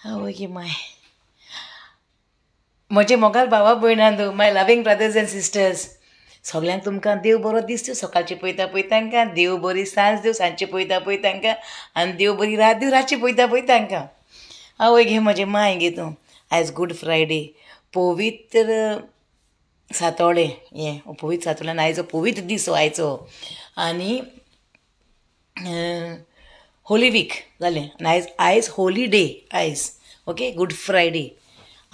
आवय माय म्हजे मोगाल भावा भयणांदू माय लविंग ब्रदर्स एंड सिस्टर्स सगळ्यांक तुमकां देव बरो दीस दिवं सकाळचे पळयता तांकां देव बरी सांज दिवं सांजचे पळयता तांकां आनी देव बरी रात दिवं रातची पळयता तांकां आवय घे म्हजें माय गे तूं आयज गूड फ्रायडे पवित्र सातोळे हें पवित्र सातोळ्यान आयज पवित्र दीस आयचो आनी होली वीक जालें आनी आयज होली डे आयज ओके गूड फ्रायडे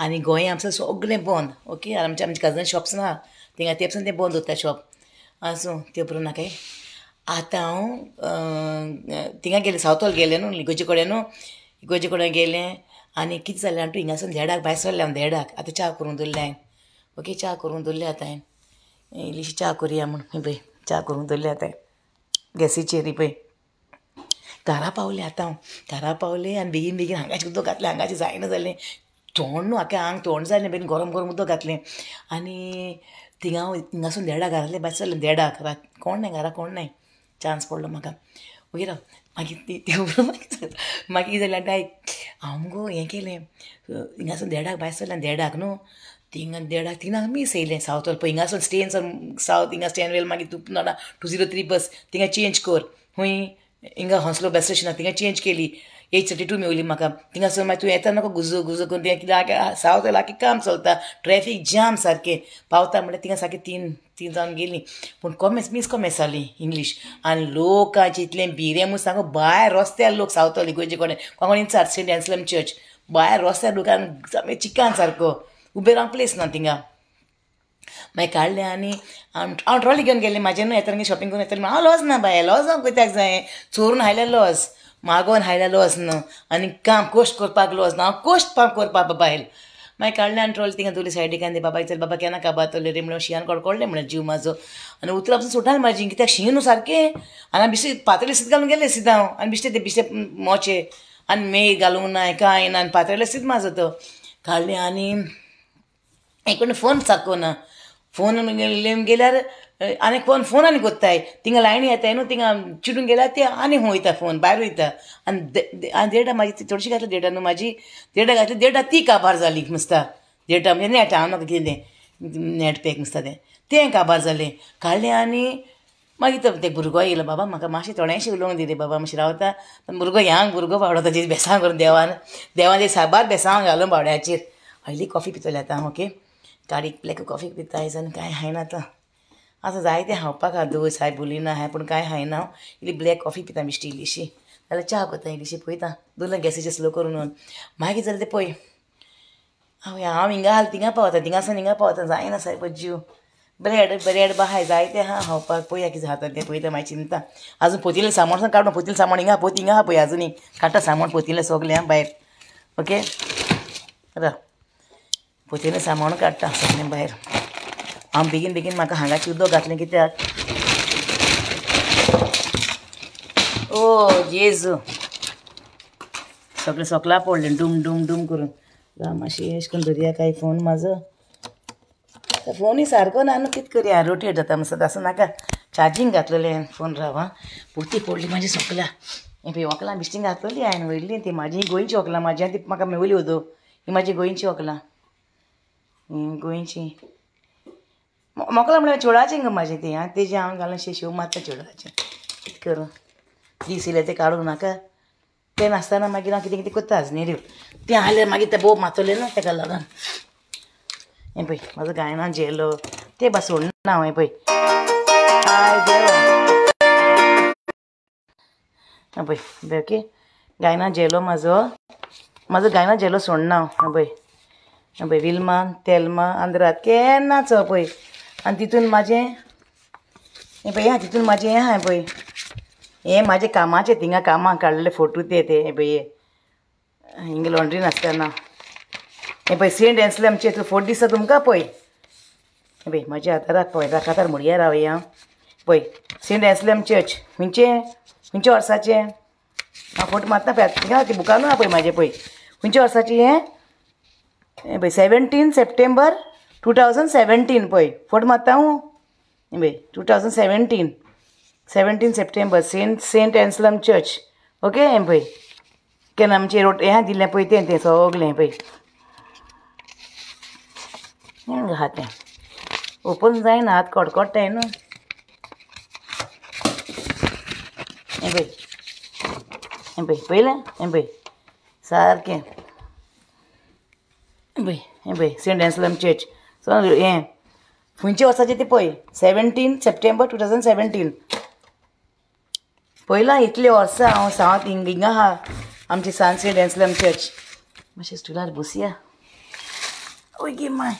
आनी गोंय आमचें सगळें बंद ओके आमचे कजन शॉप्स ना थिंगा ते पसून तें बंद उरता शॉप आसूं त्यो बरो नाका आतां हांव थिंगा गेलें सावथॉल गेलें न्हू इगोजे कडेन गेलें आनी कितें जालें आनी तूं हिंगासून देडाक भायर सरलें हांव देडाक आतां च्या करून दवरलें हांवें ओके च्या करून दवरलें आतां हांवें इल्लीशी च्या करुया म्हूण पळय च्या करून दवरलें आतां गॅसीचेर पळय घरा पावलें आतां हांव घरा पावलें आनी बेगीन बेगीन हांगाचें उदक घातलें हांगाचें जायना जालें थोंड न्हू आख्या आंग थोंड जालें बेगीन गरम गरम उदक घातलें आनी थिंगा हांव हिंगासून देडाक घरांतलें भायर सरलें देडाक रात कोण नाय घरा कोण नाय चान्स पडलो म्हाका ओके राव मागीर मागीर कितें जालें आतां हांव मुगो हें केलें हिंगासून देडाक भायर सरलें देडाक न्हू थिंगा देडाक थिंगा मीस येयलें सावथॉल पळय हिंगासून स्टेन सावथ हिंगा स्टेनवेल मागीर तूं नाडा 203 बस थिंगा चेंज कर हूंय हिंगा हंसलो बस स्टेशन थिंगा चेंज केली 832 मेवली म्हाका थिंगासून मागीर तूं येता नाका गुजो करून तें कितें सावथ लागी काम चलता ट्रॅफीक जाम सारकें पावता म्हणल्यार थिंगा सारकें तीन जावन गेलीं पूण मिस कॉमेर्स जाली इंग्लीश आनी लोकांचें इतलें भिरें म्हूण सांगू भायर रस्त्यार लोक सावथॉल गोंयचे कडेन कोण इंचार सेंट एन्सलम चर्च भायर रस्त्यार लोकांक चिकान सारको उबे रावंक प्लेस ना थिंगा मागीर काडलें आनी हांव ट्रॉली घेवन गेलें म्हाजें न्हू येता शॉपिंग करून येतलें हांव लॉस ना बाय लॉस जावंक कित्याक जाय चोरून हायल्या लॉस मागोन हायल्या लॉस न्हू आनी काम कोश्ट करपाक लॉस ना हांव कोश्ट करपाक बायल मागीर काडलें आनी ट्रॉली थिंगा दवरली सायडीक आनी बाबा चल बाबा केन्ना काबातले रे म्हणून शियान कडकडलें म्हणून जीव म्हाजो आनी उतरां पसून सुटना म्हाजी कित्याक शीं न्हू सारकें आनी बिश्टें पातळी सीत घालून गेलें सीत हांव आनी बिश्टें मोचे आनी मेय घालूंक ना कांय ना आनी पातळी सीत म्हाजो तो काडलें आनी एक कडेन फोन सारको फोन गेल्यार आनी फोन आनी कोत्ताय थिंगा लायनी येताय न्हू थिंगा चिडून गेल्यार ते आनी वयता फोन भायर वयता आनी देडा म्हाजी चडशी घातली देडा न्हू म्हाजी देडा घातली देडा ती काबार जाली मुस्ता देडा म्हणजे नेट हांव म्हाका कितें नेट पॅक मुस्ता तें काबार जालें काडलें आनी मागीर ते भुरगो येयलो बाबा म्हाका मातशें थोडेंशें उलोवंक दी रे बाबा मातशें रावता भुरगो ह्यांग भुरगो बावडो ताजेर बेसांव करून देवान ते साबार बेसांव घालून बावड्याचेर हयली कॉफी पितलें आतां ओके गाडीक ब्लॅक कॉफी पिता आयज आनी कांय हायना आतां जायतें खावपाक हा दोस हाय बुलिना हाय पूण कांय हायना हांव इल्ली ब्लॅक कॉफी पिता बिश्टी इल्लीशी जाल्यार च्या कोता इल्लीशी पळयता दोन गॅसीचेर स्लो करून मागीर जालें तें पळय हांव हिंगा थिंगा पावता थिंगासान हिंगा पावता जायना सारको जीव ब्रेड बाहाय जायतें आहा खावपाक पळया कितें जाता तें पळयता मागीर चिंता आजून पोतिल्लें सामान काडून पोतिल्लें सामान हिंगा हिंगा आहा पळय आजुनी काडटा सामान पोतिल्लें सगलें आहा भायर ओके राव पोतिल्लें सामान काडटा सगलें भायर हांव बेगीन बेगीन म्हाका हांगाचें उदक घातलें कित्याक ओ जेजू सगळें सोकला पडलें डूम डूम डूम करून राव मातशें अशें करून धरया काय फोन म्हाजो फोनूय सारको ना न्हू कितें करया रोटेट जाता म्हणसर आसूं नाका चार्जींग घातलेलें फोन राव आं पोती पडली म्हाजी सोकला हें पळय वकलां बिश्टी घातलेली हांवें वयली ती म्हाजी गोंयची वकलां म्हाजी ती म्हाका मेवली वदो ही म्हाजी गोंयची वकलां गोंयची मोकलां म्हणल्यार चेडवाचें गो म्हाजें तें आं तेजें हांव घालून शेव मारता चेडवाचें कितें करूं दीस येयले तें काडूंक नाका तें नासतना मागीर हांव कितें कितें करता नेऱ्यो तें हाल्यार मागीर तें बोब मातलें न्हू तेका लागून हें पळय म्हाजो गायना जेलो तें बा सोडना हांव हें पळय हाय देव पळय ओके गायना जेलो म्हाजो गायना जेलो सोडना हांव पळय विल्मा तेल्मा आंध्रात केन्नाच पळय आनी तितून म्हाजें हें पळय आं तितून म्हाजें हें आहा पळय हें म्हाजें कामाचें थिंगा कामाक काडलेले फोटो ते हें पळय हिंगा लॉन्ड्रीन आसतना हें पळय सेंट एन्सलमचे फोटो दिसता तुमकां पळय हें पळय म्हाज्या आदाराक पळय राखातार म्हणया रावय हांव पळय सेंट एन्सलम चर्च खंयचे वर्साचें हांव फोटो मारता पळय थिंगा ती बुकानूय आहा पळय म्हाजें पळय खंयच्या वर्साचें हें पळय 17 सप्टेंबर 2017 पळय फोटो मारता हांव हें पळय 17 सप्टेंबर सेंट एन्सलम चर्च ओके हें पळय केन्ना आमचे हें दिल्लें पळय तें सगलें पळय हां तें ओपन जायना हात कडकडटाय न्हू हें पळय पळयलें हें पळय सारकें हें पळय सेंट एन्सलम चर्च सो हें खंयच्या वर्साचें तें पळय 17 सप्टेंबर 2017 पयलां इतलीं वर्सां हांव सांत हिंगा आहा आमची सांत सेंट एन्सलम चर्च मातशें स्टुलार बसया ओय गे माय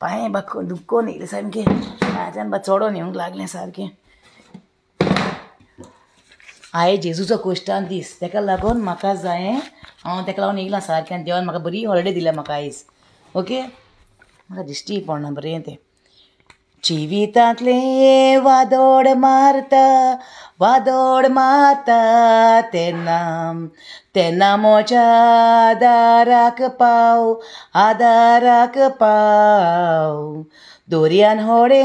पांय बाग दुखोन येयलें सामकें हाच्यान बा चोडोन येवंक लागलें सारकें आयज जेजूचो कोश्टान दीस तेका लागून म्हाका जायें हांव तेका लागून येयलां सारकें देवान म्हाका बरी हॉलिडे दिल्या म्हाका आयज ओके म्हाका दिश्टी पडना बरें तें जिवितांतले वादोड मारता तेन्ना म्हज्या आदाराक पाव दोरयान होडे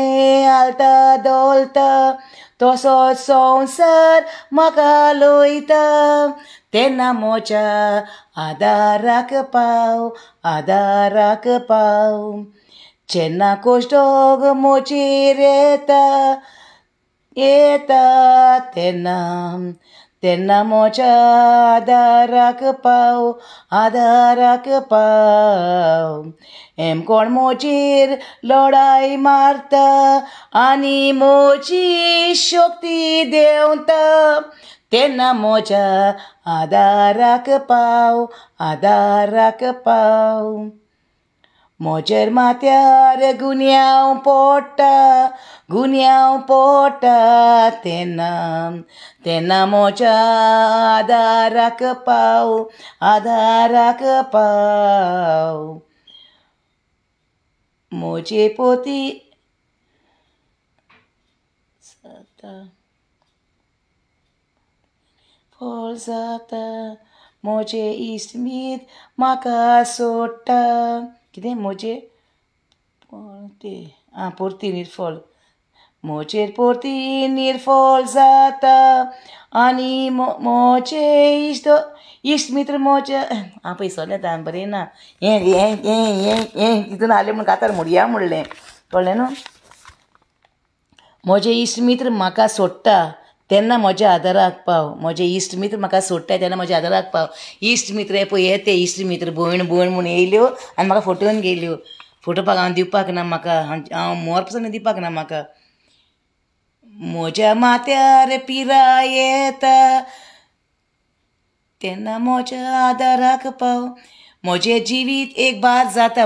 आलता दोलता तसोच संवसार म्हाका लोयता तेन्ना म्हज्या आदाराक पाव जेन्ना कोश्टोग मोचेर येता तेन्ना म्हज्या आदाराक पाव हेम कोण मोचेर लढाई मारता आनी मोची शक्ती देंवता तेन्ना म्हज्या आदाराक पाव म्हजेर माथ्यार गुन्यांव पडटा तेन्ना म्हज्या आदाराक पाव म्हजे पोती फळ जाता म्हजे इस्मीत म्हाका सोडटा कितें म्हजे पोरती निर्फळ म्हजेर पोरती निर्फळ जाता आनी म्हजे इश्टमित्र म्हज्या पयसोलें येता बरें ना हें तितून आलें म्हूण कातार म्हणया म्हणलें कळ्ळें न्हू म्हजे इश्टमित्र म्हाका सोडटा तेन्ना म्हज्या आदाराक पाव म्हजे इश्टमित्र म्हाका सोडटाय तेन्ना म्हज्या आदाराक पाव इश्टमित्र पळय हे ते इश्टमित्र भयण म्हूण येयल्यो आनी म्हाका फोटोवन गेल्यो फोटोपाक हांव दिवपाक ना म्हाका हांव मोर पसून दिवपाक ना म्हाका म्हज्या माथ्यार पिराय येता तेन्ना म्हज्या आदाराक पाव म्हजें जिवीत एक बार जाता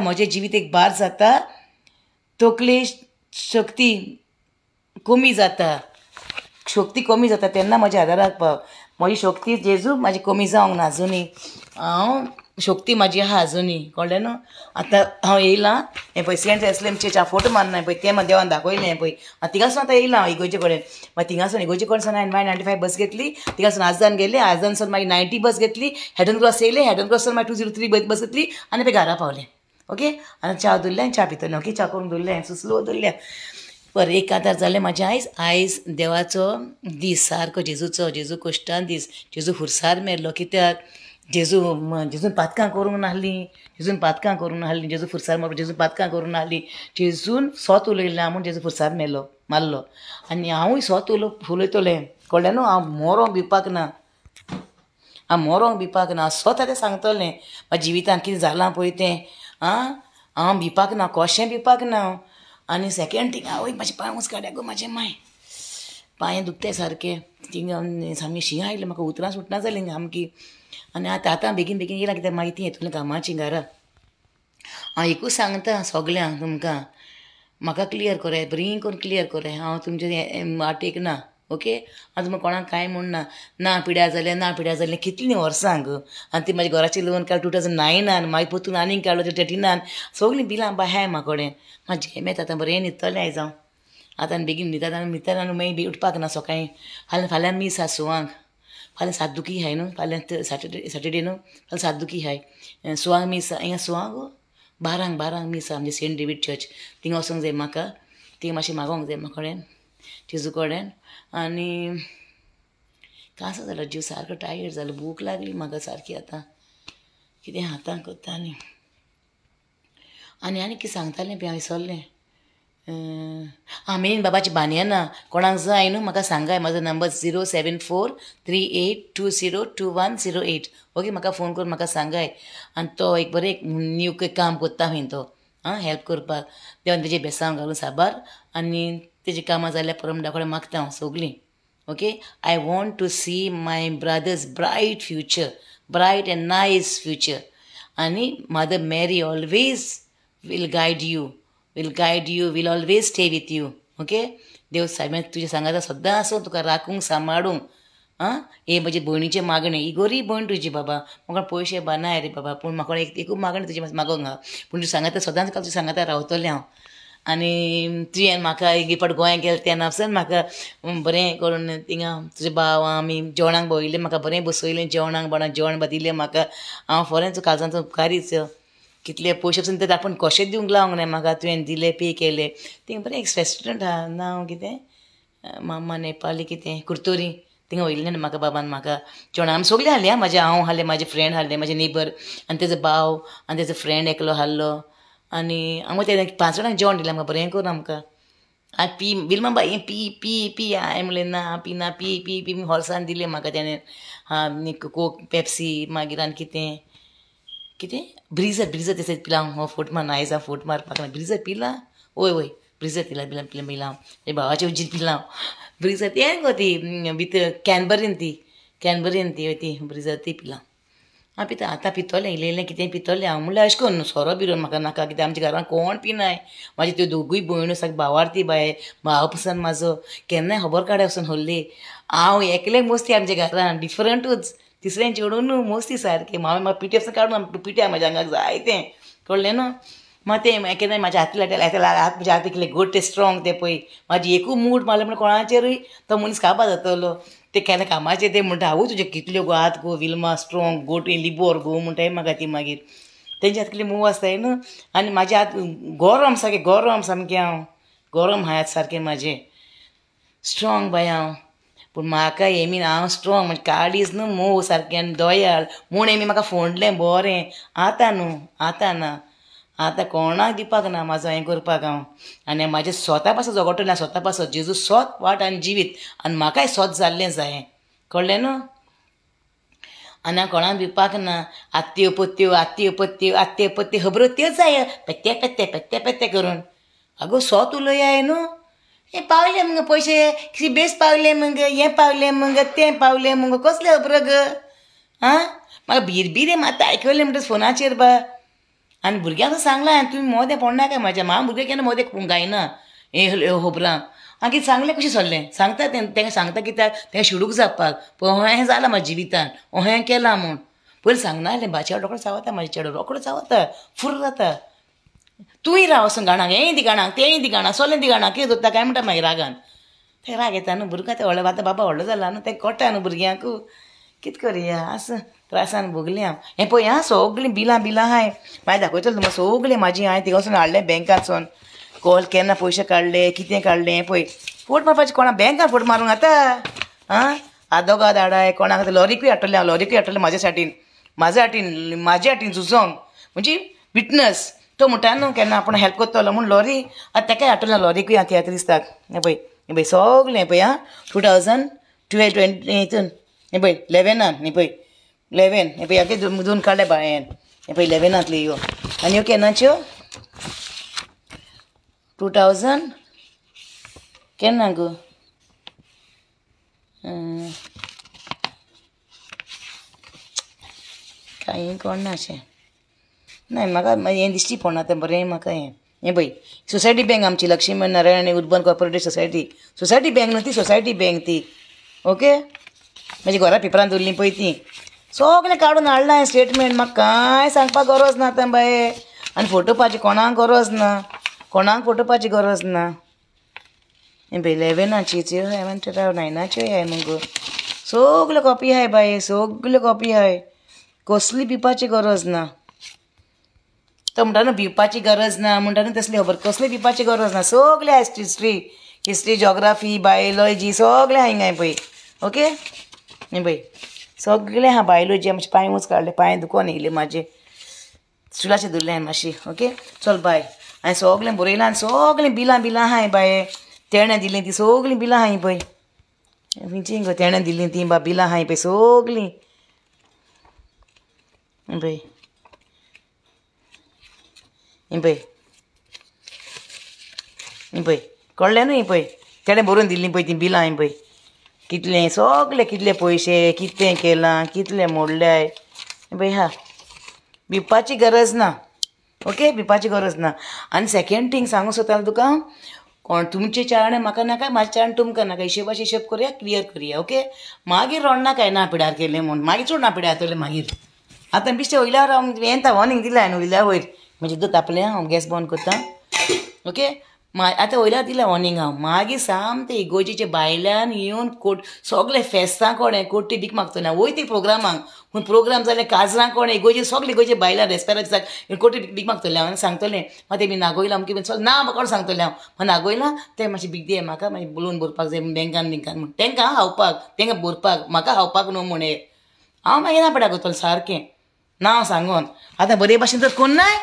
तकली शक्ती कमी जाता तेन्ना म्हज्या आदाराक पाव म्हजी शक्ती जेजू म्हाजी कमी जावंक ना आजुनी हांव शक्ती म्हाजी आहा आजुनी कळ्ळें न्हू आतां हांव येयलां हें पळय सेंट एन्सलम चर्च हांव फोटो मारना पळय तें देवान दाखयलें हें पळय थिंगासून आतां येयलां हांव इगोर्जे कडेन मागीर थिंगासून इगोर्जे कडेन सावन हांवें 95 बस घेतली थिंगासून आजान गेलें आजानसून मागीर 90 बस घेतली हेडन क्रॉस येयलें हेडन क्रॉसान मागीर 203 बस घेतली आनी पळय घरा पावलें ओके आनी च्या दवरलें च्या पितलें ओके च्या करून दवरलें सुस्लो दवरल्या पर एक आदार जालें म्हाजें आयज देवाचो दीस सारको जेजू कोश्टान दीस जेजू खुर्सार मेरलो कित्याक जेजून पातकां करूंक नाहलीं जेजू खुर्सार मारलो जेजून पातकां करूंक नाहलीं जेजून सोत उलयलें म्हूण जेजू खुर्सार मारलो आनी हांवूय सोत उलयतलें कळ्ळें न्हू हांव मोरोंक भिवपाक ना हांव स्वता तें सांगतलें म्हाज्या जिवितांत कितें जालां पळय तें हांव भिवपाक ना कशें भिवपाक ना आनी सेकेंड थींग आवय म्हाजे पांय उंच काड्या गो म्हाजें माय पांय दुखताय सारकें थिंग सामकें शीं आयलें म्हाका उतरां सुटना जालीं सामकीं आनी आतां बेगीन येयलां कित्याक मागीर ती येतलीं कामाची घरा हांव एकूच सांगता सगल्यांक तुमकां म्हाका क्लियर कोराय बरी करून क्लियर कोराय हांव तुमचे वाटेक ना ओके हांव तुमकां कोणाक कांय म्हणना ना पिड्यार जालें कितलीं वर्सां गो आनी ती म्हाज्या घराची लोन काडली 2009 मागीर परतून आनीक काडलो 2013 सगलीं बिलां बाय म्हाका कडेन म्हाजें जेमेत आतां बरें न्हिदतलें आयज हांव आतां बेगीन न्हिदता आनी मागीर उठपाक ना सकाळीं फाल्यां मीस आसा सुवांक फाल्यां सातदुखी हाय न्हू फाल्यां सॅटर्डे न्हू फाल्यां सातदुखी हाय सुवांक मीस हिंगा सुवांक 12 मीस आहा म्हणजे सेंट डेवीड चर्च थिंगा वचूंक जाय म्हाका थिंगा मातशें मागोंक जाय म्हाका कडेन जेजू कडेन आनी कांसो जालो जीव सारको टायर्ड जालो भूक लागली म्हाका सारकी आतां कितें हातां करता न्ही आनी कितें सांगतालें पळय हांव विसरलें मेन बाबाची बानयाना कोणाक जाय न्हू म्हाका सांगाय म्हाजो नंबर 07438202108 ओके म्हाका फोन करून म्हाका सांगाय आनी तो एक बरें न्यू काम करता खंय तो हेल्प करपाक देवान तेजे बेसांव घालूं साबार आनी तेजी कामां जाल्यार परमडा कडेन मागता हांव सगळीं okay I want to see my brothers bright future bright and nice future आनी mother Mary always will guide you will always stay with you okay देव साहेब तुजे सांगाता सद्दां आसूं तुका राखूंक सांबाळूंक हे म्हजे भयणीचें मागणें ही गरीब भयण तुजी बाबा म्हाका पयशे बानाय रे बाबा पूण म्हाका एकूच मागणें तुजें मागोंक हा पूण तूं सांगाता सदांच तुजें सांगाता रावतलें हांव आनी तुवें म्हाका एक फावट गोंयांत गेलें तेन्ना वचून म्हाका बरें करून थिंगा तुजे भाव आमी जेवणाक भोंवयलें म्हाका बरें बसयलें जेवण दिलें म्हाका हांव फॉरेन काळजांचो उपकारीच कितले पयशे पसून ते आपूण कशें दिवंक लावंक ना म्हाका तुवें दिलें पे केलें थिंगा बरें एक रेस्टॉरंट आहा नांव कितें मामा नेपाली कितें कुर्तोरी थिंगा वयलें म्हाका बाबान म्हाका जेवण आमी सगळीं हाडलीं हांव हाडलें म्हाजे फ्रेंड हाडलें म्हाजे नेबर आनी तेजो भाव आनी तेजो फ्रेंड एकलो हाडलो आनी हांव ते 5 जाणांक जेवण दिलें म्हाका बरें करून आमकां आनी पी बिलमा बाय हें पी हांवें म्हणलें ना पिना पी हॉर्सान दिलें म्हाका तेणें कोक पेप्सी मागीर आनी कितें ब्रिजर तें पिलां हो फोट मार आयज हांव फोट मारपाक ब्रिजर पिलां वय ब्रिजर पिलां हे भावाचे उजीर पिलां ब्रिजर तें गो ती भितर कॅनबरीन ती ब्रिजर ती पिलां हांव पिता आतां पितोलें इल्लें कितें पितोलें हांव म्हणल्यार अशें करून सोरो बिरोन म्हाका नाका कित्याक आमच्या घरान कोण पिनाय म्हाजे त्यो दोगूय भयणो साक भावार्थी बाय भाव पसन म्हाजो केन्नाय खबर काडे वचून व्हरली हांव एकलें मस्ती आमच्या घरान डिफरंटूच तिसरें चेडून न्हू मस्ती सारकें म्हाका पिटी वचून काडून पिट्या म्हाज्या आंगाक जायतें कळ्ळें न्हू मागीर तें केन्ना म्हाज्या हात म्हज्या हात कितले गोड ते स्ट्रॉंग ते पळय म्हाजी एकू मूड मारलें म्हणून कोणाचेरूय तो मनीस काबार जातलो ते केन्ना कामाचें ते म्हणटा आवय तुजे कितल्यो गो हात गो विल्मा स्ट्रॉंग गोट लिबोर गो म्हणटाय म्हाका ती मागीर तेंचे हात कितले मूव आसताय न्हू आनी म्हाजे हात गरम सामकें हांव गरम हात सारकें म्हाजें स्ट्रॉंग बाय हांव पूण म्हाका हेमी हांव स्ट्रॉंग म्हणजे काळीज न्हू मोव सारकें आनी दोयाळ म्हूण हेमी म्हाका फोंडलें बरें आतां ना आतां कोणाक दिवपाक ना म्हाजो हें करपाक हांव आनी म्हाजें स्वता पासो झगडटलें स्वता पासो जेजू सोत वाट आनी जिवीत आनी म्हाकाय सोत जाल्लें जाय कळ्ळें न्हू आनी हांव कोणाक दिवपाक ना आत्यो पत्यो खबरो त्योच जाय पेत्ते करून आगो सोत उलयाय न्हू हें पावलें मग पयशे कितें बेस पावलें मग हें पावलें मग तें पावलें मग कसलें खबरो ग म्हाका भिरभिरे मात्ता आयकलें म्हणटा फोनाचेर बा आनी भुरग्यांक सांगलां तुमी मोदें पडनाका म्हाज्या भुरगें केन्ना मोदें गायना हें खबरां हांव कितें सांगलें कशें सरलें सांगता तेंकां सांगता कित्याक तें शिडूक जावपाक पळय हें जालां म्हाज्या जिवितान हें केलां म्हूण पयलीं सांगनासलें बाचेडो रोकडो चावता म्हाजे चेडो रोकडो चावता फुर्र जाता तुंय राव वचून गाणाक हेंय दी गाणाक तेंय दी गाणाक सोलें दी गाणाक कितें दोत्ता काय म्हणटा मागीर रागान तें राग येता न्हू भुरगें तें व्हडलो आतां बाबा व्हडलो जाला न्हू तें कळटा न्हू भुरग्यांक कितें करया आस त्रासान भोगलें हांव हें पळय सगळीं बिलां आहाय मागीर दाखयतलें तुमकां सगळीं म्हाजी हांवें थिंगा वचून हाडलें बँकांतसून कॉल केन्ना पयशे काडले कितें काडलें हें पळय फोट मारपाचें कोणा बँकान फोट मारूंक आतां आदोगाद हाडाय कोणाक लॉरीकूय हाडटलें म्हाजे हाटीन झुजोंक म्हणजे विटनस तो म्हणटा न्हू केन्ना आपूण हेल्प करतलो म्हूण लॉरी आतां ताकाय हाडटलें लॉरीकूय हाती हात दिसता हें पळय सगळें हें पळय 2012 हितून हें पळय 11 हें पळय 11 हें पळय हागे दोन काडले बायेन हें पळय 11 ह्यो आनी ह्यो केन्नाच्यो 2000 केन्ना गो कांय कळना अशें नाही म्हाका हें दिश्टी पडना तें बरें म्हाका हें पळय सोसायटी बँक आमची Lakshmi Narayan urban cooperative society bank न्हू ती सोसायटी बँक ती ओके म्हाजी घरा पेपरान दवरलीं पळय ती सगळें काडून हाडलां स्टेटमेंट म्हाका कांय सांगपाक गरज ना आतां बाये आनी फोटोवपाची कोणाक गरज ना हें पळय 11ची हांवें 9च्यो हाय मगो सगल्यो कॉपी आहाय बाये सगल्यो कॉपी आहाय कसली भिवपाची गरज ना तो म्हणटा न्हू भिवपाची गरज ना म्हणटा न्हू तसली खबर कसली भिवपाची गरज ना सगळें हिस्ट्री जॉग्राफी बायोलॉजी सगळें हांगा पळय ओके हे पळय सगळे हा बायलो जे मातशे पांय उंच काडले पांय दुखोन येयले म्हाजे स्टुलाचेर दवरले हांवें मातशी ओके चल बाय हांवें सगळें बरयलां आनी सगळीं बिलां हाय बाये तेणें दिलीं ती सगळीं बिलां हाय पळय खंयची गो तेणें दिलीं ती बा बिलां हाय पळय सगळीं पळय हें पळय पळय कळ्ळें न्हू हें पळय तेणें बरोवन दिल्लीं पळय तीं बिलां हांवें पळय कितलें सगळे कितले पयशे कितें केलां कितलें मोडल्याय पळय हा भिवपाची गरज ना ओके भिवपाची गरज ना आनी सेकेंड थींग सांगूं सोदतालें तुका कोण तुमचे चाराणें म्हाका नाका म्हाजे चाराणें तुमकां नाका हिशोबाचे हिशोब करया क्लियर करया ओके मागीर रोडनाका ना पिड्यार केलें म्हूण मागीर चड ना पिड्यार जातलें मागीर आतां बिश्टें वयल्यार येता वॉर्निंग दिला हांवें वयल्या वयर म्हणजे दूद तापलें हांव गॅस बंद करतां ओके आतां वयल्यार दिल्या वॉर्निंग हांव मागीर सामकें इगोजीचे भायल्यान येवन कोट सगळे फेस्तां कोणें कोटी भीक मागतना वयता प्रोग्रामांक पूण प्रोग्राम जालें काजरां कोणें इगोजी सगळे इगोजी भायल्यान रेस्पेराची दिसाक कोटी भीक मागतलें हांव सांगतलें मागीर तेमी नागोयला अमकें चल ना म्हाका सांगतलें हांव नागोयला ते मातशें भीक दिया म्हाका मागीर बोलून भरपाक जाय बँकान बिंकान म्हण तांकां खावपाक तांकां भरपाक म्हाका खावपाक न्हू म्हणे हांव मागीर ना पड्या करतलें सारकें नांव सांगून आतां बरे भाशेन तर कोन्नाय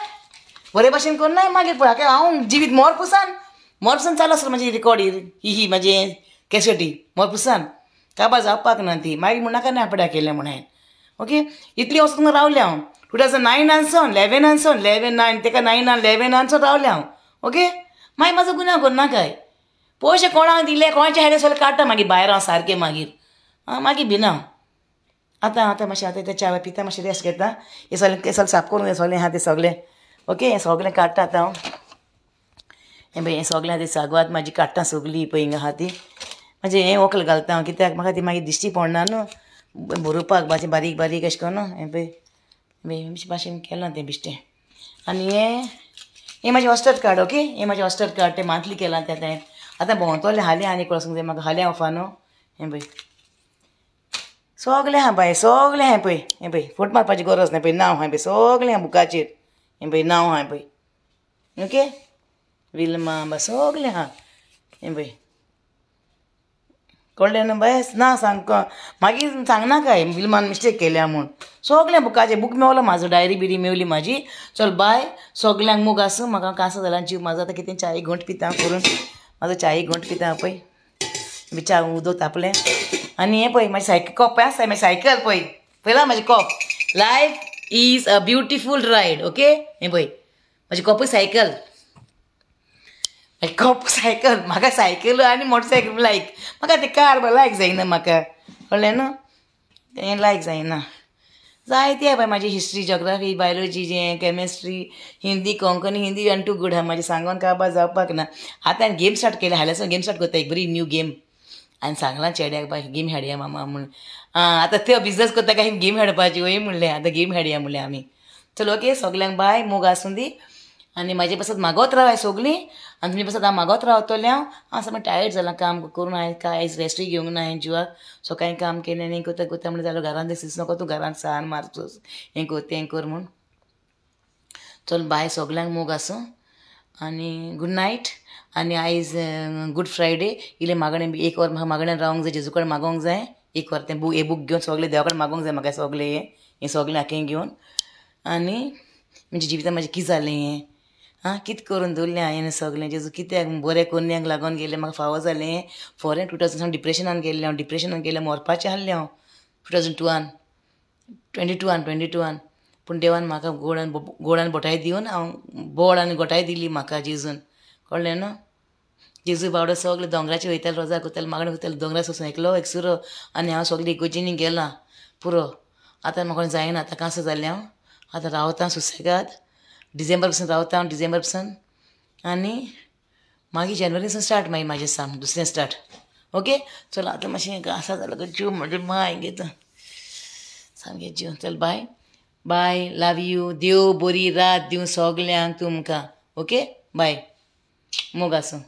बरे भाशेन कोन्नाय मागीर पळय हांव जिवीत मोरपुसान चालू आसलो म्हाजी रिकॉर्डी ही म्हाजें कॅसेटी मोरपुसान काबार जावपाक ना ती मागीर म्हण नाका ना पड्या केलें म्हण हांवें ओके इतली वर्सां थंय रावलें हांव 2009 11 ताका 9 रावलें हांव ओके मागीर म्हाजो गुन्यांव करनाकाय पयशे कोणाक दिले कोणाचे हाडले सगळें काडटा मागीर भायर हांव सारकें मागीर भिना आतां मातशें आतां तें च्या पिता मातशें रेस्ट घेता हें सगळें साफ करून हें सगळें आहा तें सगळें ओके हें सगळें काडटा आतां हांव हें पळय हें सगळें आहा ती सागवात म्हाजी काडटा सगळीं पळय हिंगा आहा ती म्हाजें हें व्हंकल घालता हांव कित्याक म्हाका ती मागीर दिश्टी पडना न्हू बरोवपाक मातशें बारीक बारीक अशें करून हें पळय अशें भाशेन केलां तें बिश्टें आनी हें म्हाजें हॉस्टेल कार्ड ओके हें म्हाजें हॉस्टेल कार्ड तें मंथली केलां तें आतां भोंवतलें हालीं आनी कळसूंक जाय म्हाका हालीं ऑफा न्हू हें पळय सगळें आहा बाय सगळें हांवें पळय हें पळय फोट मारपाची गरज ना पळय नांव हांवें पळय सगळें आहा बुकाचेर हें पळय नांव हांवें पळय ओके विल्मा बा सगळें आहा हें पळय कळ्ळें न्हू बाय ना सांग मागीर सांगनाका विल्मान मिस्टेक केल्या म्हूण सगळें बुकाचें बूक मेवलो म्हाजो डायरी बिरी मेवली म्हाजी चल बाय सगल्यांक मूग आसूं म्हाका कांस जाल्यार जीव म्हाजो आतां कितें च्या घोंट पिता करून म्हाजो च्या घोंट पिता पळय च्या उदक तापलें आनी हें पळय म्हाजी सायकल कॉप आसा म्हाजी सायकल पळय पळयलां म्हाजी कॉप life is a beautiful ride okay हें पळय म्हाजी कॉपूय सायकल कॉप सायकल म्हाका सायकल आनी मोटरसायकल लायक म्हाका तें कार लायक जायना म्हाका कळ्ळें न्हू तें लायक जायना जायती आहा बाय म्हाजी हिस्ट्री जॉग्राफी बायोलॉजी जें कॅमेस्ट्री हिंदी कोंकणी हिंदी आनी टू गूड आहा म्हाजें सांगोन काबार जावपाक ना आतां हांवें गेम स्टार्ट केल्या हाल्यार गेम स्टार्ट करता एक बरी न्यू गेम हांवें सांगलां चेड्याक बाय गेम खेळया मामा म्हूण आतां त्यो बिजनस करता काय गेम खेळपाची वय म्हणलें आतां गेम खेळया म्हणलें आमी चल ओके सगल्यांक बाय मोग आसूं दी आनी म्हाजे पासत मागोत रावाय सगळीं आनी तुमी पासत हांव मागोत रावतलें हांव सामकें टायर्ड जालां काम करून हांवें काय आयज रेस्टूय घेवंक ना हांवें जिवाक सकाळीं काम केलें आनी कोता म्हणून जालो घरांत दिस नको तूं घरांत सान मार हें कर तें कर म्हूण चल बाय सगल्यांक मोग आसूं आनी गूड नायट आनी आयज गूड फ्रायडे इल्लें मागणें एक वर म्हाका मागणें रावंक जाय जेजू कडेन मागोंक जाय एक वर तें हे बूक घेवन सगळें देवा कडेन मागोंक जाय म्हाका सगळें हें सगळें हाकें घेवन आनी म्हणजे जिवितांत म्हाजें कितें जालें हें कितें करून दवरलें हांवें सगळें जेजू कित्याक बरें कोन्याक लागून गेलें म्हाका फावो जालें फॉरेन 2000 डिप्रेशनान गेल्लें हांव डिप्रेशनान गेलें मरपाचें आहलें हांव 2022 पूण देवान म्हाका गोड आनी बोटाय दिवन हांव बोड आनी गोटाय दिली म्हाका जेजून कळ्ळें न्हू जेजू बावडो सगळें दोंगराचेर वयताले रोजार करताले मागणें करताले दोंगरार वचून एकलो एक सुरो आनी हांव सगळीं इगोजींनी गेलां पुरो आतां म्हाका जायना आतां कांस जालें हांव आतां रावतां सुसेगाद डिसेंबर पासून रावता हांव डिसेंबर पासून आनी मागीर जानेवारी पासून स्टार्ट मागीर म्हाजें साम दुसरें स्टार्ट ओके चल आतां मातशें आसा जाल्यार जीव म्हणजे माय घेता सामकें जीव चल बाय बाय लव यू देव बरी रात दिवं सगल्यांक तुमकां ओके बाय मोग आसूं